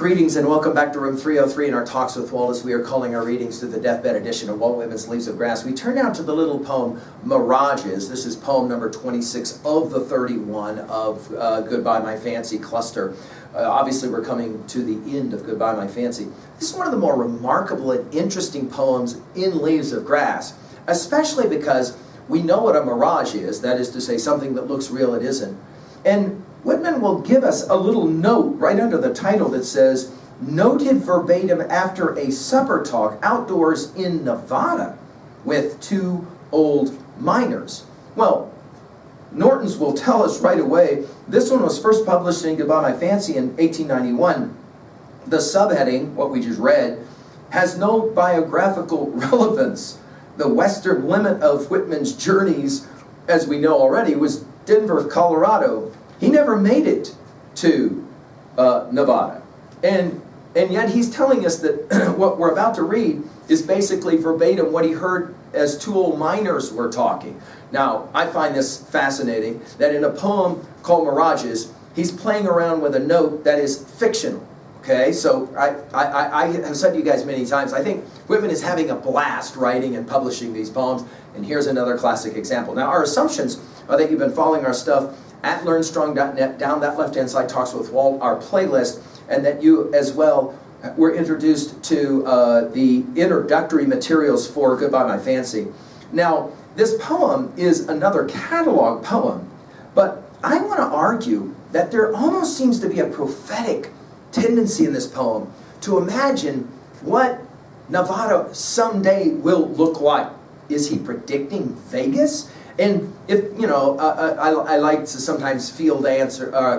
Greetings and welcome back to room 303 in our Talks with Walt, as we are calling our readings through the deathbed edition of Walt Whitman's Leaves of Grass. We turn now to the little poem Mirages. This is poem number 26 of the 31 of Goodbye My Fancy cluster. Obviously we're coming to the end of Goodbye My Fancy. This is one of the more remarkable and interesting poems in Leaves of Grass, especially because we know what a mirage is, that is to say something that looks real it isn't. And Whitman will give us a little note right under the title that says, noted verbatim after a supper talk outdoors in Nevada with two old miners. Well, Norton's will tell us right away, this one was first published in Goodbye My Fancy in 1891. The subheading, what we just read, has no biographical relevance. The western limit of Whitman's journeys, as we know already, was Denver, Colorado. He never made it to Nevada. And yet he's telling us that what we're about to read is basically verbatim what he heard as two old miners were talking. Now, I find this fascinating, that in a poem called Mirages, he's playing around with a note that is fictional. Okay, so I have said to you guys many times, I think Whitman is having a blast writing and publishing these poems, and here's another classic example. Now, our assumptions are that you've been following our stuff at learnstrong.net, down that left-hand side, Talks with Walt, our playlist, and that you as well were introduced to the introductory materials for Goodbye My Fancy. Now, this poem is another catalog poem, but I want to argue that there almost seems to be a prophetic tendency in this poem to imagine what Nevada someday will look like. Is he predicting Vegas? And if, you know, I like to sometimes field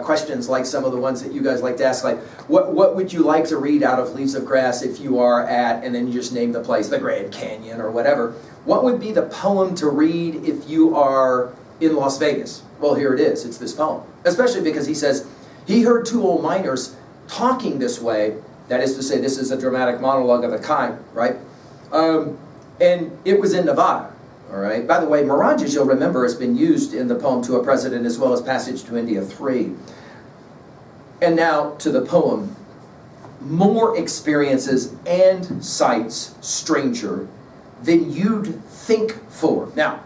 questions like some of the ones that you guys like to ask, like, what would you like to read out of Leaves of Grass if you are at, and then you just name the place, the Grand Canyon or whatever. What would be the poem to read if you are in Las Vegas? Well, here it is. It's this poem. Especially because he says, he heard two old miners talking this way. That is to say, this is a dramatic monologue of a kind, right? And it was in Nevada. All right. By the way, Mirages, you'll remember, has been used in the poem To a President as well as Passage to India 3. And now to the poem. More experiences and sights, stranger, than you'd think for. Now,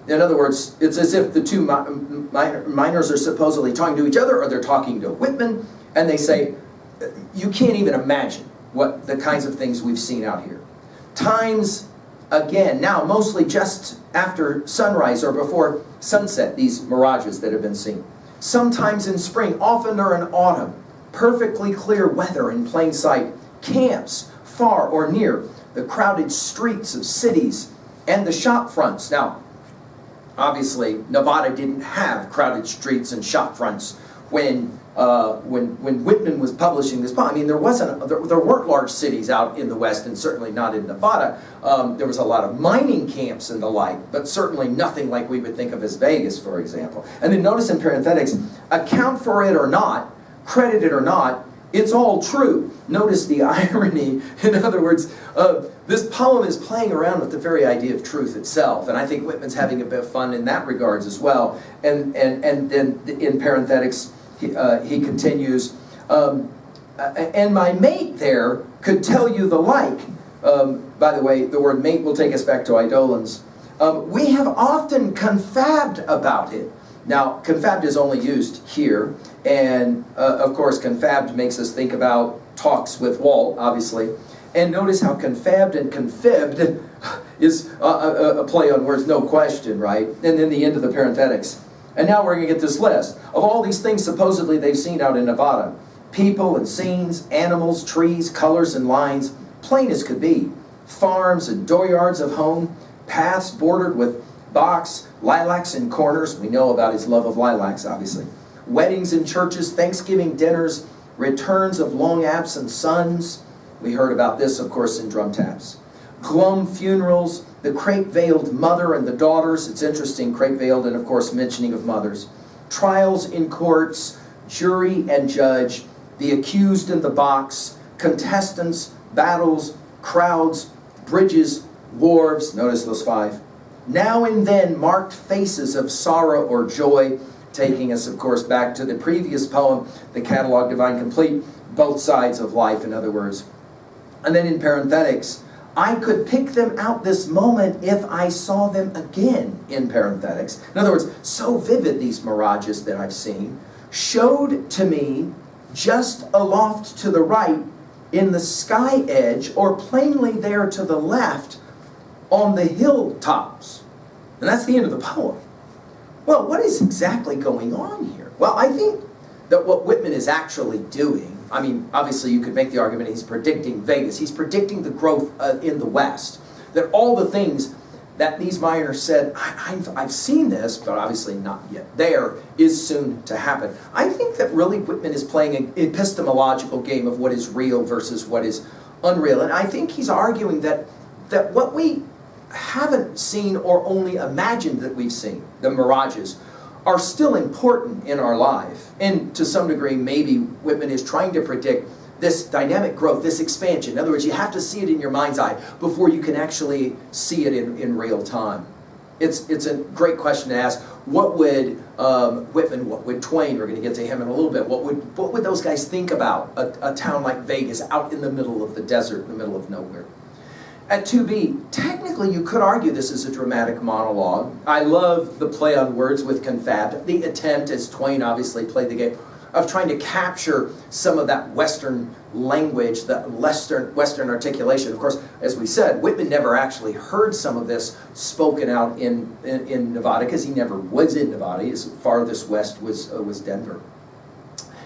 in other words, it's as if the two miners are supposedly talking to each other, or they're talking to Whitman, and they say, you can't even imagine what the kinds of things we've seen out here. Times again, now mostly just after sunrise or before sunset, these mirages that have been seen. Sometimes in spring, oftener in autumn, perfectly clear weather in plain sight, camps far or near, the crowded streets of cities, and the shop fronts. Now, obviously, Nevada didn't have crowded streets and shop fronts when Whitman was publishing this poem. I mean, there weren't large cities out in the West, and certainly not in Nevada. There was a lot of mining camps and the like, but certainly nothing like we would think of as Vegas, for example. And then notice in parenthetics, account for it or not, credit it or not, it's all true. Notice the irony. In other words, this poem is playing around with the very idea of truth itself, and I think Whitman's having a bit of fun in that regards as well. And then in parenthetics, he continues, and my mate there could tell you the like. By the way, the word mate will take us back to Eidolons. We have often confabbed about it. Now, confabbed is only used here, and of course, confabbed makes us think about Talks with Walt, obviously. And notice how confabbed and confibbed is a play on words, no question, right? And then the end of the parenthetics. And now we're going to get this list of all these things supposedly they've seen out in Nevada. People and scenes, animals, trees, colors and lines, plain as could be. Farms and dooryards of home, paths bordered with box, lilacs in corners. We know about his love of lilacs, obviously. Weddings in churches, Thanksgiving dinners, returns of long absent sons. We heard about this, of course, in Drum Taps. Glum funerals, the crape-veiled mother and the daughters. It's interesting, crape-veiled and, of course, mentioning of mothers. Trials in courts, jury and judge, the accused in the box, contestants, battles, crowds, bridges, wharves. Notice those five. Now and then marked faces of sorrow or joy, taking us, of course, back to the previous poem, the catalog Divine Complete, both sides of life, in other words. And then in parenthetics, I could pick them out this moment if I saw them again, in parenthetics. In other words, so vivid these mirages that I've seen, showed to me just aloft to the right in the sky edge, or plainly there to the left on the hilltops. And that's the end of the poem. Well, what is exactly going on here? Well, I think that what Whitman is actually doing, I mean, obviously you could make the argument he's predicting Vegas. He's predicting the growth in the West. That all the things that these miners said, I've seen this, but obviously not yet there, is soon to happen. I think that really Whitman is playing an epistemological game of what is real versus what is unreal. And I think he's arguing that what we haven't seen or only imagined that we've seen, the mirages, are still important in our life. And to some degree, maybe Whitman is trying to predict this dynamic growth, this expansion. In other words, you have to see it in your mind's eye before you can actually see it in real time. It's a great question to ask. What would Whitman, what would Twain, we're going to get to him in a little bit, what would those guys think about a town like Vegas out in the middle of the desert, in the middle of nowhere? At 2b, technically you could argue this is a dramatic monologue. I love the play on words with confabbed. The attempt, as Twain obviously played the game, of trying to capture some of that Western language, the Western articulation. Of course, as we said, Whitman never actually heard some of this spoken out in Nevada, because he never was in Nevada. His farthest west was Denver.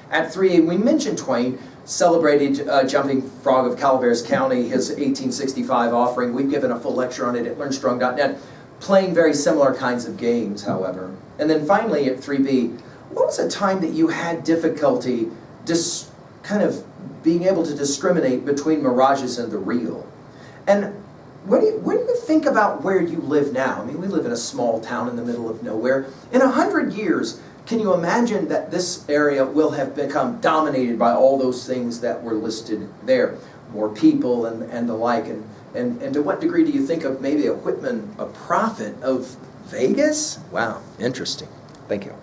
At 3a, we mentioned Twain celebrated Jumping Frog of Calaveras County, his 1865 offering. We've given a full lecture on it at learnstrong.net, playing very similar kinds of games, however. And then finally at 3b, what was a time that you had difficulty kind of being able to discriminate between mirages and the real? And what do you think about where you live now? I mean, we live in a small town in the middle of nowhere. In 100 years, can you imagine that this area will have become dominated by all those things that were listed there? More people and the like. And to what degree do you think of maybe a Whitman, a prophet of Vegas? Wow, interesting. Thank you.